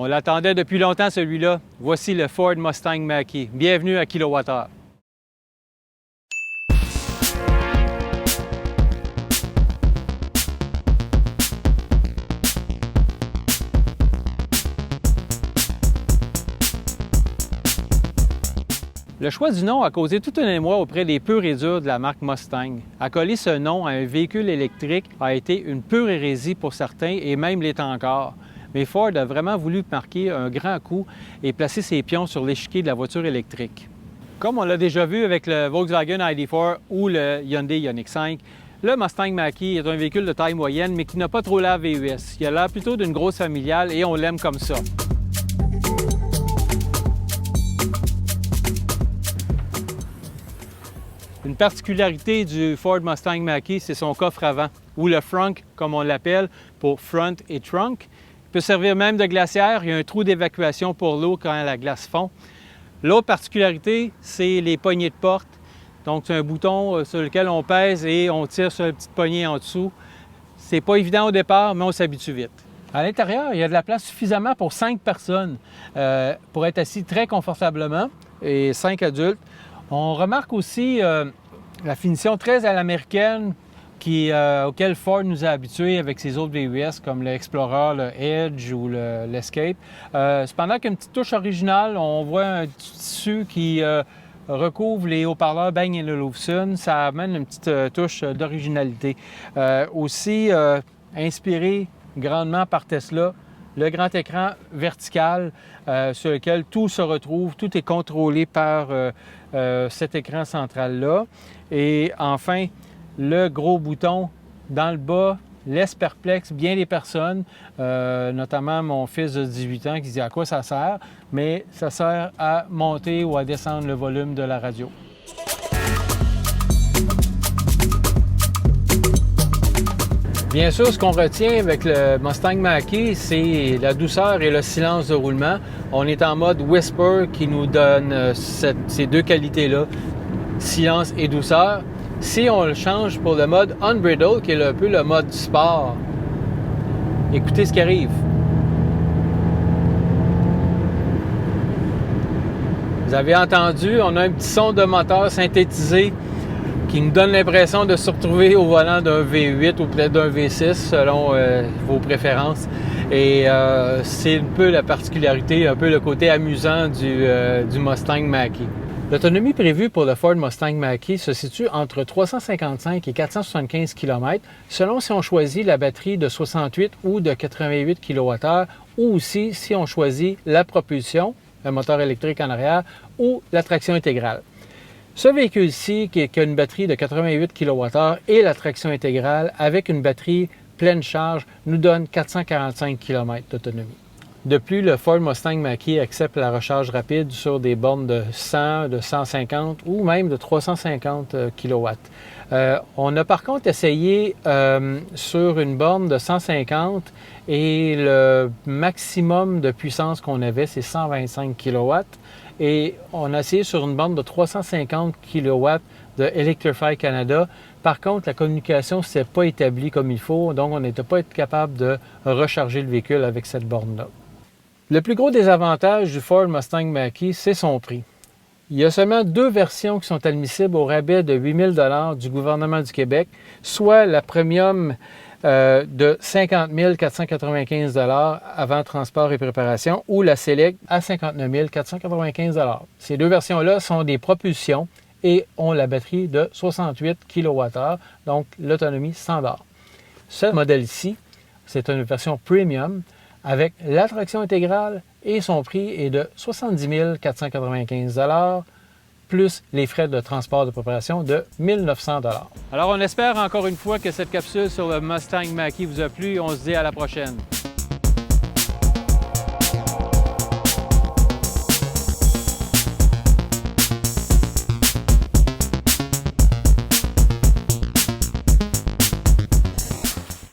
On l'attendait depuis longtemps, celui-là. Voici le Ford Mustang Mach-E. Bienvenue à Kilowattheure. Le choix du nom a causé tout un émoi auprès des purs et durs de la marque Mustang. Accoler ce nom à un véhicule électrique a été une pure hérésie pour certains et même l'est encore. Mais Ford a vraiment voulu marquer un grand coup et placer ses pions sur l'échiquier de la voiture électrique. Comme on l'a déjà vu avec le Volkswagen ID4 ou le Hyundai Ioniq 5, le Mustang Mach-E est un véhicule de taille moyenne mais qui n'a pas trop l'air VUS. Il a l'air plutôt d'une grosse familiale et on l'aime comme ça. Une particularité du Ford Mustang Mach-E, c'est son coffre avant, ou le frunk, comme on l'appelle, pour front et trunk. Il peut servir même de glacière. Il y a un trou d'évacuation pour l'eau quand la glace fond. L'autre particularité, c'est les poignées de porte. Donc, c'est un bouton sur lequel on pèse et on tire sur la petite poignée en dessous. C'est pas évident au départ, mais on s'habitue vite. À l'intérieur, il y a de la place suffisamment pour 5 personnes pour être assis très confortablement et 5 adultes. On remarque aussi la finition très à l'américaine auquel Ford nous a habitués avec ses autres VUS comme l'Explorer, le Edge ou l'Escape. Cependant qu'une petite touche originale, on voit un petit tissu qui recouvre les haut-parleurs Bang & Olufsen. Ça amène une petite touche d'originalité. Aussi inspiré grandement par Tesla, le grand écran vertical sur lequel tout se retrouve, tout est contrôlé par cet écran central-là. Et enfin, le gros bouton dans le bas laisse perplexe bien des personnes, notamment mon fils de 18 ans qui dit à quoi ça sert, mais ça sert à monter ou à descendre le volume de la radio. Bien sûr, ce qu'on retient avec le Mustang Mach-E, c'est la douceur et le silence de roulement. On est en mode Whisper qui nous donne ces deux qualités-là, silence et douceur. Si on le change pour le mode Unbridled, qui est un peu le mode sport, écoutez ce qui arrive. Vous avez entendu, on a un petit son de moteur synthétisé qui nous donne l'impression de se retrouver au volant d'un V8 ou peut-être d'un V6 selon vos préférences. Et c'est un peu la particularité, un peu le côté amusant du Mustang Mach-E. L'autonomie prévue pour le Ford Mustang Mach-E se situe entre 355 et 475 km selon si on choisit la batterie de 68 ou de 88 kWh ou aussi si on choisit la propulsion, un moteur électrique en arrière, ou la traction intégrale. Ce véhicule-ci, qui a une batterie de 88 kWh et la traction intégrale avec une batterie pleine charge, nous donne 445 km d'autonomie. De plus, le Ford Mustang Mach-E accepte la recharge rapide sur des bornes de 100, de 150 ou même de 350 kW. On a par contre essayé sur une borne de 150 et le maximum de puissance qu'on avait, c'est 125 kW. Et on a essayé sur une borne de 350 kW de Electrify Canada. Par contre, la communication ne s'est pas établie comme il faut, donc on n'était pas capable de recharger le véhicule avec cette borne-là. Le plus gros désavantage du Ford Mustang Mach-E, c'est son prix. Il y a seulement 2 versions qui sont admissibles au rabais de 8 000 $ du gouvernement du Québec, soit la Premium de 50 495 $ avant transport et préparation ou la Select à 59 495 $. Ces 2 versions-là sont des propulsions et ont la batterie de 68 kWh, donc l'autonomie standard. Ce modèle-ci, c'est une version Premium avec la traction intégrale et son prix est de 70 495 $ plus les frais de transport de préparation de 1 900 $. Alors, on espère encore une fois que cette capsule sur le Mustang Mach-E vous a plu et on se dit à la prochaine.